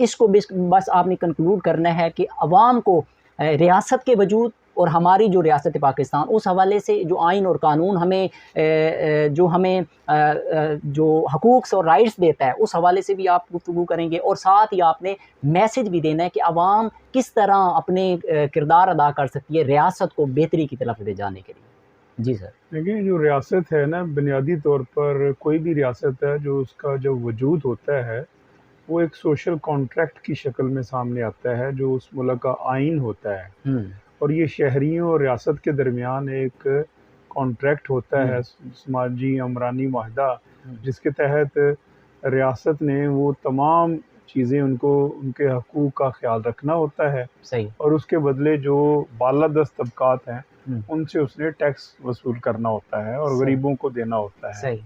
इसको बस आपने कंक्लूड करना है कि अवाम को रियासत के वजूद और हमारी जो रियासत पाकिस्तान, उस हवाले से जो आइन और कानून हमें जो हकूक़ और राइट्स देता है, उस हवाले से भी आप गुफ्तगू करेंगे और साथ ही आपने मैसेज भी देना है कि अवाम किस तरह अपने किरदार अदा कर सकती है रियासत को बेहतरी की तरफ ले जाने के लिए। जी सर। देखिए जो रियासत है ना, बुनियादी तौर पर कोई भी रियासत है जो उसका जो वजूद होता है वो एक सोशल कॉन्ट्रैक्ट की शक्ल में सामने आता है, जो उस मुल्क का आइन होता है। और ये शहरियों और रियासत के दरमियान एक कॉन्ट्रैक्ट होता है, समाजी अमरानी माहदा, जिसके तहत रियासत ने वो तमाम चीज़ें उनको उनके हकूक़ का ख्याल रखना होता है। सही। और उसके बदले जो बालादस्त तबकात हैं उनसे उसने टैक्स वसूल करना होता है और गरीबों को देना होता है। सही।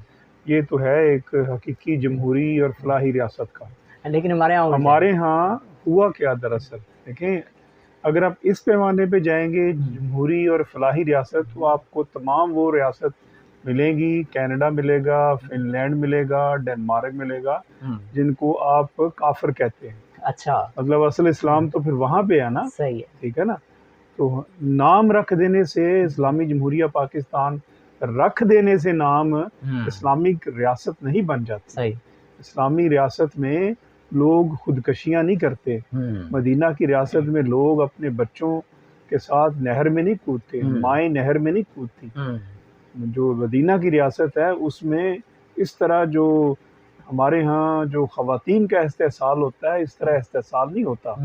ये तो है एक हकीकी जमहूरी और फलाही रियासत का। लेकिन हमारे यहाँ हुआ क्या दरअसल, देखें, अगर आप इस पैमाने पे जाएंगे जमहूरी और फलाही रियासत, तो आपको तमाम वो रियासत मिलेंगी, कनाडा मिलेगा, फिनलैंड मिलेगा, डेनमार्क मिलेगा, जिनको आप काफिर कहते हैं। अच्छा, मतलब असल इस्लाम तो फिर वहाँ पे है ना। सही है। ठीक है ना। तो नाम रख देने से इस्लामी जमहूरिया पाकिस्तान रख देने से नाम इस्लामिक रियासत नहीं बन जाती। सही। इस्लामी रियासत में लोग खुदकशियाँ नहीं करते। मदीना की रियासत में लोग अपने बच्चों के साथ नहर में नहीं कूदते, माएँ नहर में नहीं कूदती। जो मदीना की रियासत है उसमें इस तरह जो हमारे यहाँ जो ख़वातीन का इस्तेहसाल होता है, इस तरह इस्तेहसाल नहीं होता।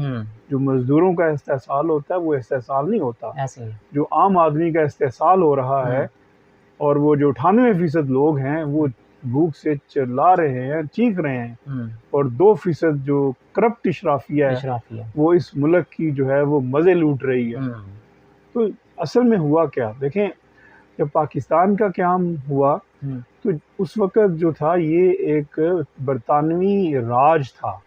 जो मज़दूरों का इस्तेहसाल होता है वो इस्तेहसाल नहीं होता। ऐसे जो आम आदमी का इस्तेहसाल हो रहा है, और वो जो 98% लोग हैं वो भूख से चिल्ला रहे हैं, चीख रहे हैं, और 2% जो करप्ट इशराफिया है वो इस मुल्क की जो है वो मज़े लूट रही है। तो असल में हुआ क्या, देखें, जब पाकिस्तान का क़याम हुआ तो उस वक़्त जो था ये एक बरतानवी राज था।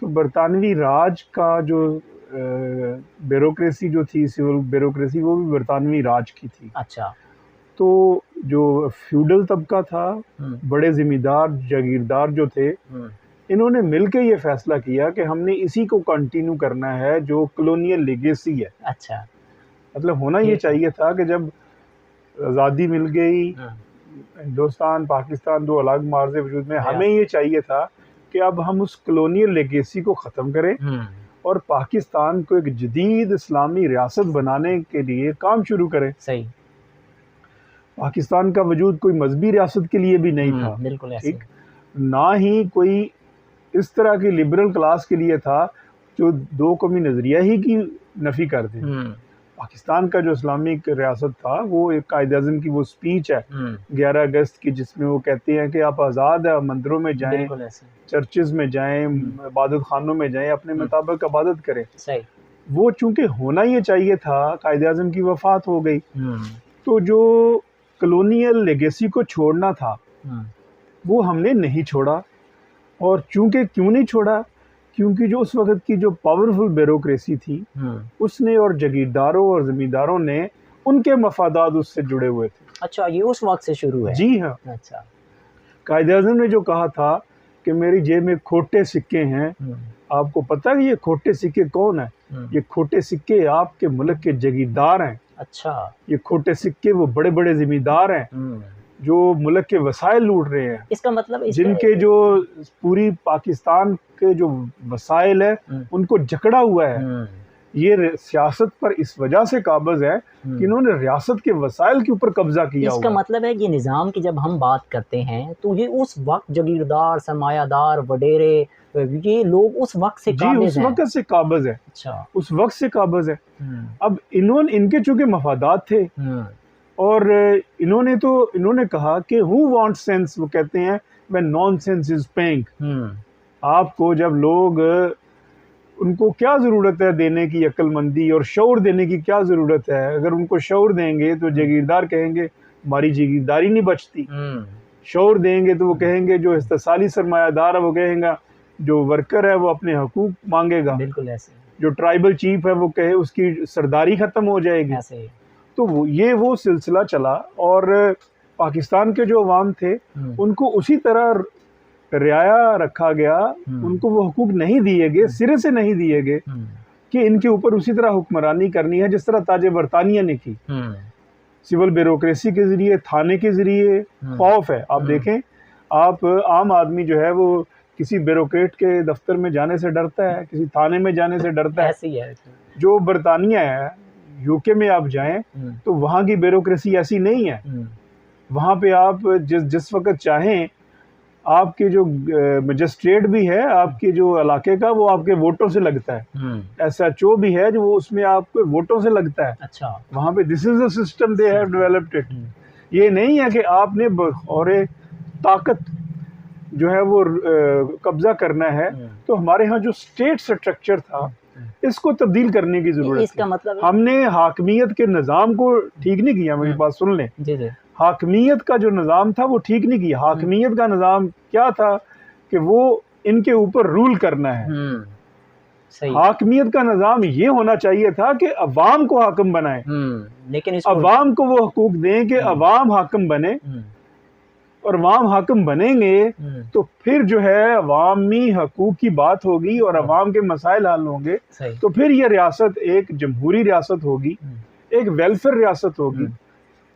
तो बरतानवी राज का जो ब्यूरोक्रेसी जो थी, सिविल ब्यूरोक्रेसी, वो भी बरतानवी राज की थी। अच्छा। तो जो फ्यूडल तबका था, बड़े ज़मींदार जागीरदार जो थे, इन्होंने मिलकर ये फैसला किया कि हमने इसी को कंटिन्यू करना है जो कॉलोनियल लेगेसी है। अच्छा। मतलब होना ये चाहिए था कि जब आज़ादी मिल गई, हिंदुस्तान पाकिस्तान दो अलग मार्ज़े वजूद में, हमें ये चाहिए था कि अब हम उस कॉलोनियल लेगेसी को ख़त्म करें और पाकिस्तान को एक जदीद इस्लामी रियासत बनाने के लिए काम शुरू करें। सही। पाकिस्तान का वजूद कोई मजहबी रियासत के लिए भी नहीं था, बिल्कुल ऐसे। ठीक, ना ही कोई इस तरह की लिबरल क्लास के लिए था जो दो कौमी नज़रिया ही की नफ़ी कर दे। पाकिस्तान का जो इस्लामिक रियासत था वो एक कायद-ए-आज़म की वो स्पीच है 11 अगस्त की, जिसमें वो कहते हैं कि आप आज़ाद है, मंदिरों में जाएं, चर्चेज में जाएं, इबादत खानों में जाएं, अपने मुताबिक इबादत करें। सही। वो चूँकि होना ये चाहिए था, कायद-ए-आज़म की वफ़ात हो गई, तो जो कॉलोनियल लेगेसी को छोड़ना था वो हमने नहीं छोड़ा। और चूँकि क्यों नहीं छोड़ा, क्योंकि जो उस वक़्त की जो पावरफुल ब्यूरोक्रेसी थी उसने, और जागीरदारों और ज़मींदारों ने, उनके मफादात उससे जुड़े हुए थे। अच्छा, ये उस वक्त से शुरू है? जी हाँ। अच्छा। कायद-ए-आज़म ने जो कहा था कि मेरी जेब में खोटे सिक्के हैं, आपको पता है ये खोटे सिक्के कौन है? ये खोटे सिक्के आपके मुल्क के जागीरदार हैं। अच्छा। ये खोटे सिक्के वो बड़े बड़े ज़मींदार हैं जो मुल्क के वसाइल लूट रहे हैं। इसका मतलब जिनके जो पूरी पाकिस्तान के जो वसाइल है उनको जकड़ा हुआ है। ये सियासत पर इस वजह से काबिज है कि इन्होंने रियासत के वसाइल के ऊपर कब्जा किया। इसका मतलब है कि निज़ाम की जब हम बात करते हैं तो ये उस वक्त जागीरदार, सरमायादार, वडेरे, ये लोग उस वक्त से काबिज हैं। उस वक्त से काबिज है। अच्छा। उस वक्त से काबिज है। अब इनके चूंकि मफादात थे और इन्होंने कहा कि हु वांट सेंस, वो कहते हैं व्हेन नॉनसेंस इज पेइंग। आपको जब लोग, उनको क्या ज़रूरत है देने की अक्लमंदी और शऊर देने की क्या ज़रूरत है? अगर उनको शऊर देंगे तो जागीरदार कहेंगे हमारी जागीरदारी नहीं बचती। शऊर देंगे तो वो कहेंगे, जो इस्तेसाली सरमायादार है वो कहेगा, जो वर्कर है वो अपने हकूक मांगेगा। बिल्कुल ऐसे। जो ट्राइबल चीफ है वो कहे उसकी सरदारी ख़त्म हो जाएगी। ऐसे। तो वो सिलसिला चला और पाकिस्तान के जो अवाम थे उनको उसी तरह रियाया रखा गया, उनको वो हकूक नहीं दिए गए, सिरे से नहीं दिए गए कि इनके ऊपर उसी तरह हुक्मरानी करनी है जिस तरह ताज बरतानिया ने की। सिविल ब्यूरोक्रेसी के ज़रिए, थाने के ज़रिए खौफ है। आप देखें, आप आम आदमी जो है वो किसी ब्यूरोक्रेट के दफ्तर में जाने से डरता है, किसी थाने में जाने से डरता है। ऐसी है। जो बरतानिया है, यूके में आप जाएं तो वहाँ की ब्यूरोक्रेसी ऐसी नहीं है। वहाँ पे आप जिस वक्त चाहें आपके जो मजिस्ट्रेट भी है आपके जो इलाके का, वो आपके वोटों से लगता है। SHO भी है जो वो उसमें आपके वोटों से लगता है। अच्छा, वहाँ पे this is the system they have developed it. ये नहीं है कि आपने और ताकत जो है वो कब्जा करना है। तो हमारे यहाँ जो स्टेट स्ट्रक्चर था इसको तब्दील करने की जरूरत है। इसका मतलब हमने हाकमियत के निज़ाम को ठीक नहीं किया। मेरी बात सुन लें। जी जी। हाकमियत का जो निज़ाम था वो ठीक नहीं किया। हाकमियत का निज़ाम क्या था कि वो इनके ऊपर रूल करना है। सही। हाकमियत का निज़ाम ये होना चाहिए था कि अवाम को हाकिम बनाए, लेकिन अवाम को वो हकूक दें कि अवाम हाकिम बने, और अवाम हाकिम बनेंगे तो फिर जो है अवामी हकूक की बात होगी और अवाम के मसाइल हल होंगे। तो फिर ये रियासत एक जमहूरी रियासत होगी, एक वेलफेयर रियासत होगी,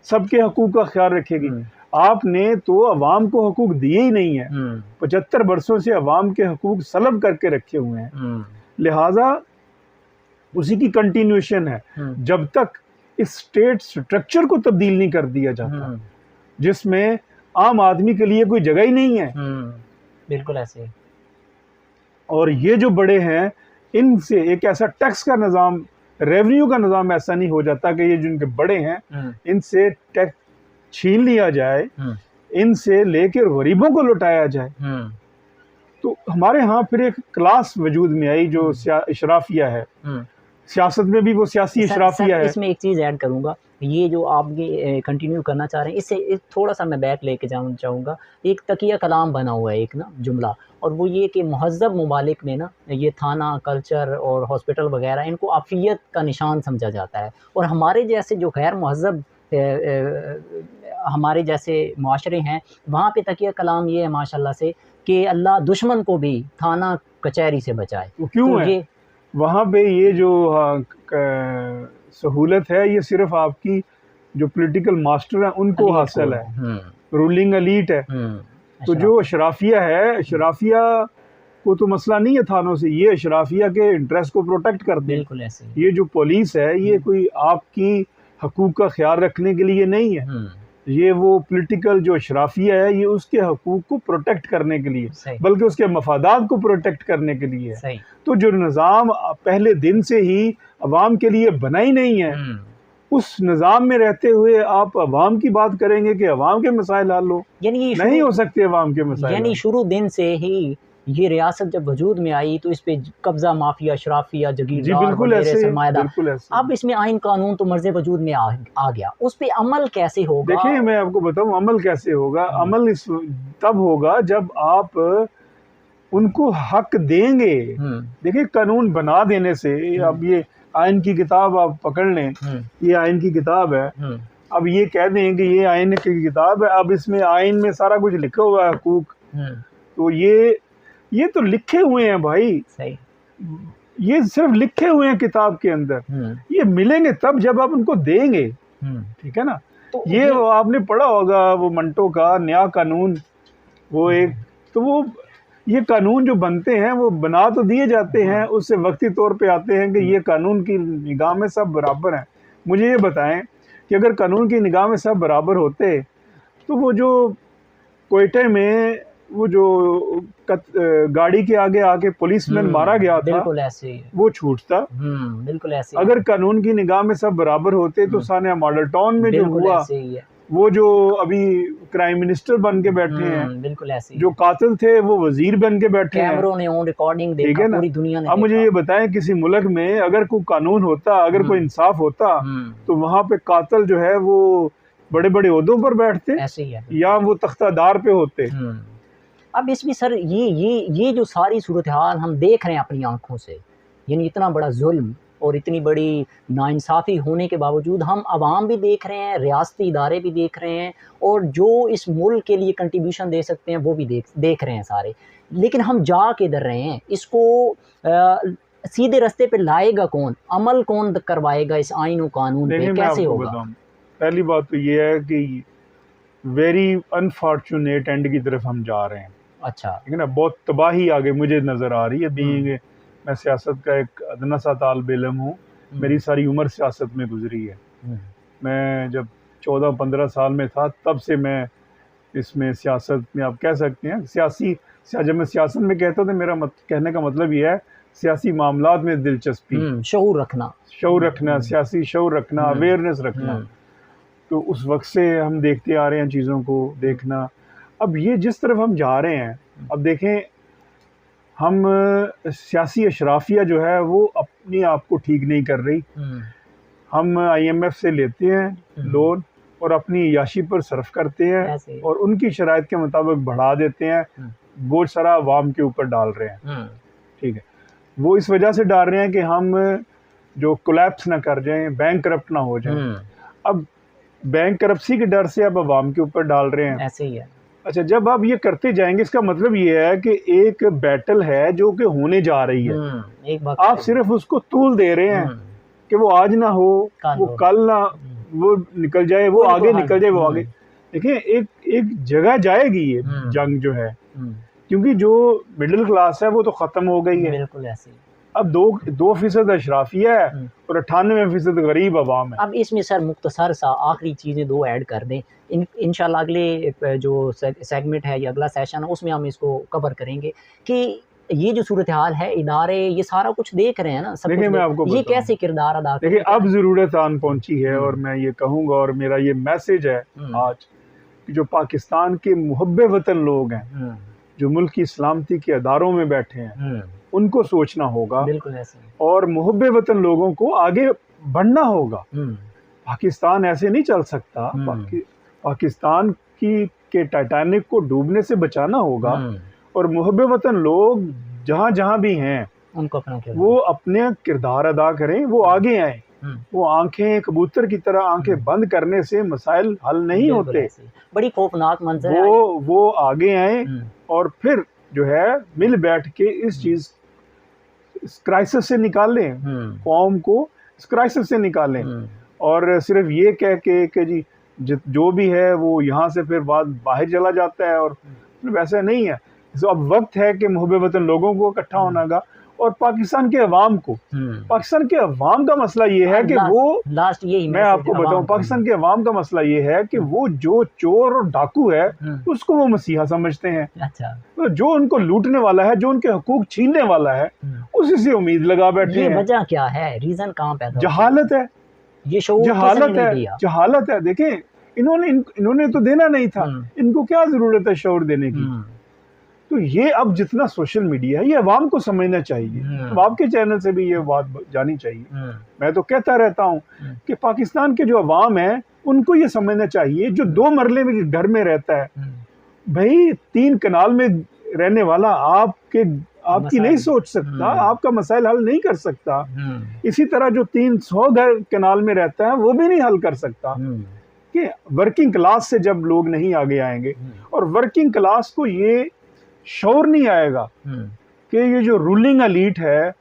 सबके हकूक का ख्याल रखेगी। आपने तो अवाम को हकूक दिए ही नहीं है। 75 बरसों से अवाम के हकूक सलब करके रखे हुए हैं। लिहाजा उसी की कंटिन्यूएशन है जब तक इस स्टेट स्ट्रक्चर को तब्दील नहीं कर दिया जाता, जिसमें आम आदमी के लिए कोई जगह ही नहीं है। बिल्कुल ऐसे। और ये जो बड़े हैं इनसे एक ऐसा टैक्स का निज़ाम, रेवेन्यू का निज़ाम ऐसा नहीं हो जाता कि ये जिनके बड़े हैं इनसे टैक्स छीन लिया जाए, इनसे लेकर गरीबों को लुटाया जाए। तो हमारे यहाँ फिर एक क्लास वजूद में आई जो इशराफिया है। सियासत में भी वो सियासी इशराफिया है। इसमें एक चीज़ ऐड करूँगा, ये जो आप ये कंटिन्यू करना चाह रहे हैं, इससे थोड़ा सा मैं बैक लेके जाना चाहूँगा। एक तकिया कलाम बना हुआ है एक ना जुमला, और वो ये कि महज़ब ममालिक में ना ये थाना कल्चर और हॉस्पिटल वगैरह इनको आफ़ियत का निशान समझा जाता है, और हमारे जैसे जो गैर महज़ब हमारे जैसे मुआशरे हैं वहाँ पे तकिया कलाम ये है माशाल्लाह से कि अल्लाह दुश्मन को भी थाना कचहरी से बचाए। वो क्यों तो है? ये वहाँ पे ये जो सहूलत है ये सिर्फ आपकी जो पॉलिटिकल मास्टर हैं उनको हासिल है, रूलिंग एलीट है। तो जो अशराफिया है, अशराफिया को तो मसला नहीं है थानों से, ये अशराफिया के इंटरेस्ट को प्रोटेक्ट करते हैं। बिल्कुल ऐसे। ये जो पुलिस है ये कोई आपकी हकूक का ख्याल रखने के लिए नहीं है, ये वो पॉलिटिकल जो अशराफिया है ये उसके हकूक को प्रोटेक्ट करने के लिए, बल्कि उसके मफादात को प्रोटेक्ट करने के लिए है। तो जो निज़ाम पहले दिन से ही अवाम के लिए बना ही नहीं है, उस निज़ाम में रहते हुए आप अवाम की बात करेंगे कि अवाम के मसाइल हल हो, यानी नहीं हो सकते अवाम के मसाइल। यानी शुरू दिन से ही ये रियासत जब वजूद में आई तो इस पे कब्जा माफिया, शराफिया, जगीरदार, सरमायादार। अब इसमें आइन कानून तो मर्ज़े वजूद में आ गया, उस पे अमल कैसे होगा? देखिए मैं आपको बताऊं अमल कैसे होगा। अमल तब होगा जब आप उनको हक देंगे। देखिए कानून बना देने से, अब ये आइन की किताब आप पकड़ लें, ये आइन की किताब है, अब ये कह दें कि ये आइन की किताब है, अब इसमें आइन में सारा कुछ लिखा हुआ है हकूक, तो ये तो लिखे हुए हैं भाई, सही, ये सिर्फ लिखे हुए हैं किताब के अंदर, ये मिलेंगे तब जब आप उनको देंगे, ठीक है ना। तो ये आपने पढ़ा होगा वो मंटो का नया कानून, वो एक, तो वो ये कानून जो बनते हैं वो बना तो दिए जाते हैं, उससे वक्ती तौर पे आते हैं कि ये कानून की निगाह में सब बराबर हैं। मुझे ये बताएं कि अगर कानून की निगाह में सब बराबर होते तो वो जो कोयटे में वो जो गाड़ी के आगे आके पुलिसमैन मारा गया था, बिल्कुल ऐसे ही वो छूटता। बिल्कुल ऐसे। अगर कानून की निगाह में सब बराबर होते तो सानिया मॉडल टाउन में जो हुआ, वो जो अभी प्राइम मिनिस्टर बन के बैठे हैं, बिल्कुल ऐसे, जो कातिल थे वो वजीर बन के बैठे हैं, कैमरों ने ऑन रिकॉर्डिंग देखा, पूरी दुनिया ने। अब मुझे ये बताएं किसी मुल्क में अगर कोई कानून होता, अगर कोई इंसाफ होता, तो वहाँ पे कातिल जो है वो बड़े बड़े ओहदों पर बैठते, ऐसे ही है, या वो तख्तादार पे होते। अब इसमें सर ये जो सारी सूरत हाल हम देख रहे हैं अपनी आंखों से, यानी इतना बड़ा जुल्म और इतनी बड़ी नाइंसाफ़ी होने के बावजूद हम आवाम भी देख रहे हैं, रियासती इदारे भी देख रहे हैं, और जो इस मुल्क के लिए कंट्रीब्यूशन दे सकते हैं वो भी देख रहे हैं सारे, लेकिन हम जा किधर रहे हैं? इसको सीधे रास्ते पे लाएगा कौन? अमल कौन करवाएगा इस आइन और कानून पे? कैसे होगा? पहली बात तो ये है कि वेरी अनफॉर्चुनेट एंड की तरफ हम जा रहे हैं। अच्छा, ठीक है ना, बहुत तबाही आगे मुझे नज़र आ रही है। बीइंग मैं सियासत का एक अदना सा तालिब इल्म हूँ, मेरी सारी उम्र सियासत में गुजरी है। मैं जब 14-15 साल में था तब से मैं इसमें सियासत में आप कह सकते हैं जब मैं सियासत में कहता हूँ तो मेरा कहने का मतलब ये है सियासी मामलात में दिलचस्पी, शऊर रखना, सियासी शऊर रखना, अवेयरनेस रखना। तो उस वक्त से हम देखते आ रहे हैं चीज़ों को देखना। अब ये जिस तरफ हम जा रहे हैं, अब देखें हम सियासी अशराफिया जो है वो अपने आप को ठीक नहीं कर रही। हम IMF से लेते हैं लोन और अपनी याशी पर सर्फ करते हैं और उनकी शराइत के मुताबिक बढ़ा देते हैं, बोझ सारा अवाम के ऊपर डाल रहे हैं। ठीक है, वो इस वजह से डाल रहे हैं कि हम जो कोलैप्स ना कर जाएं, बैंक करप्ट ना हो जाएं। अब बैंक करप्सी के डर से अब अवाम के ऊपर डाल रहे हैं। ऐसे ही है। अच्छा, जब आप ये करते जाएंगे इसका मतलब ये है कि एक बैटल है जो कि होने जा रही है। एक बात आप सिर्फ उसको तूल दे रहे हैं कि वो आज ना हो, वो कल ना, वो निकल जाए, वो आगे निकल जाए, वो आगे। देखिए एक जगह जाएगी ये जंग जो है, क्योंकि जो मिडिल क्लास है वो तो खत्म हो गई है। बिल्कुल ऐसे। अब 2% अशराफिया है और 98% गरीब अवाम है। अब इसमें सर मुख्तसर सा आखिरी चीज़ें 2 ऐड कर दें। इंशाल्लाह अगले जो सेगमेंट है या अगला सेशन है उसमें हम इसको कवर करेंगे कि ये जो सूरत हाल है, इदारे ये सारा कुछ देख रहे हैं ना, सब देखिए मैं आपको ये कैसे किरदार अदा देखिए अब ज़रूरत आन पहुंची है और मैं ये कहूँगा और मेरा ये मैसेज है आज कि जो पाकिस्तान के मुहब्बे वतन लोग हैं, जो मुल्क की सलामती के अदारों में बैठे हैं, उनको सोचना होगा। बिल्कुल ऐसे। और मुहब्बे वतन लोगों को आगे बढ़ना होगा। पाकिस्तान ऐसे नहीं चल सकता। पाकिस्तान के टाइटैनिक को डूबने से बचाना होगा और मुहब्बे वतन लोग जहाँ जहाँ भी हैं उनको वो अपने किरदार अदा करें, वो आगे आए। वो आंखें कबूतर की तरह आंखें बंद करने से मसाइल हल नहीं होते। बड़ी खौफनाक मंजर है। वो आगे आए और फिर जो है मिल बैठ के इस क्राइसिस से निकालें, कौम को इस क्राइसिस से निकालें। और सिर्फ ये कह के कि जी जो भी है वो यहाँ से फिर बाहर चला जाता है, और वैसा नहीं है। तो अब वक्त है कि मुहब्बे वतन लोगों को इकट्ठा होना का, और पाकिस्तान के अवाम को, पाकिस्तान के अवाम का मसला ये है कि वो लास्ट यही मैं आपको बताऊं, पाकिस्तान के अवाम का मसला ये है कि वो जो चोर और डाकू है उसको वो मसीहा समझते हैं। अच्छा। तो जो उनको लूटने वाला है, जो उनके हुकूक छीनने वाला है, उसी से उम्मीद लगा बैठे हैं। वजह क्या है, रीजन कहाँ पैदा? जहालत है, ये जहालत है। देखें इन्होंने तो देना नहीं था, इनको क्या जरूरत है शऊर देने की। तो ये अब जितना सोशल मीडिया है ये अवाम को समझना चाहिए। तो आपके चैनल से भी ये बात जानी चाहिए। मैं तो कहता रहता हूँ कि पाकिस्तान के जो अवाम है उनको ये समझना चाहिए, जो 2 मरले में घर में रहता है, भाई 3 कनाल में रहने वाला आपकी नहीं सोच सकता, आपका मसाइल हल नहीं कर सकता। इसी तरह जो 300 घर कनाल में रहता है वो भी नहीं हल कर सकता। कि वर्किंग क्लास से जब लोग नहीं आगे आएंगे और वर्किंग क्लास को ये शौर नहीं आएगा कि ये जो रूलिंग एलीट है,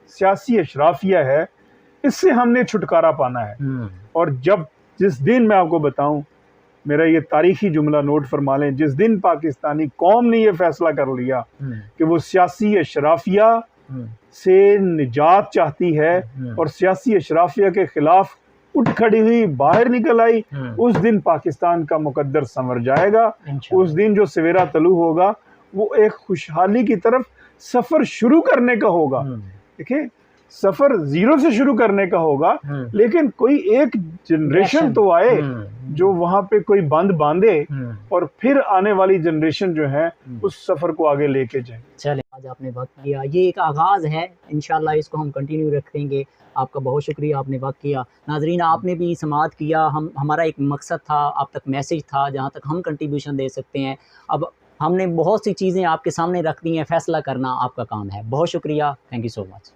सियासी अशराफिया है, इससे हमने छुटकारा पाना है। और जिस दिन मैं आपको बताऊं, मेरा ये तारीखी जुमला नोट फरमा लें, जिस दिन पाकिस्तानी कौम ने ये फैसला कर लिया कि वो सियासी अशराफिया से निजात चाहती है और सियासी अशराफिया के खिलाफ उठ खड़ी हुई बाहर निकल आई, उस दिन पाकिस्तान का मुकद्दर संवर जाएगा। उस दिन जो सवेरा तलू होगा वो एक खुशहाली की तरफ सफर शुरू करने का होगा। देखिए सफर 0 से शुरू करने का होगा, लेकिन कोई एक जनरेशन तो आए जो वहां पे कोई बंद बांधे और फिर आने वाली जनरेशन जो है उस सफर को आगे लेके जाए। चले, आज आपने वक्त किया, ये एक आगाज है, इंशाल्लाह इसको हम कंटिन्यू रखेंगे। आपका बहुत शुक्रिया, आपने वक्त किया। नाजरीन, आपने भी समाअत किया। हमारा एक मकसद था, आप तक मैसेज था, जहाँ तक हम कंट्रीब्यूशन दे सकते हैं। अब हमने बहुत सी चीज़ें आपके सामने रख दी हैं, फैसला करना आपका काम है। बहुत शुक्रिया, थैंक यू सो मच।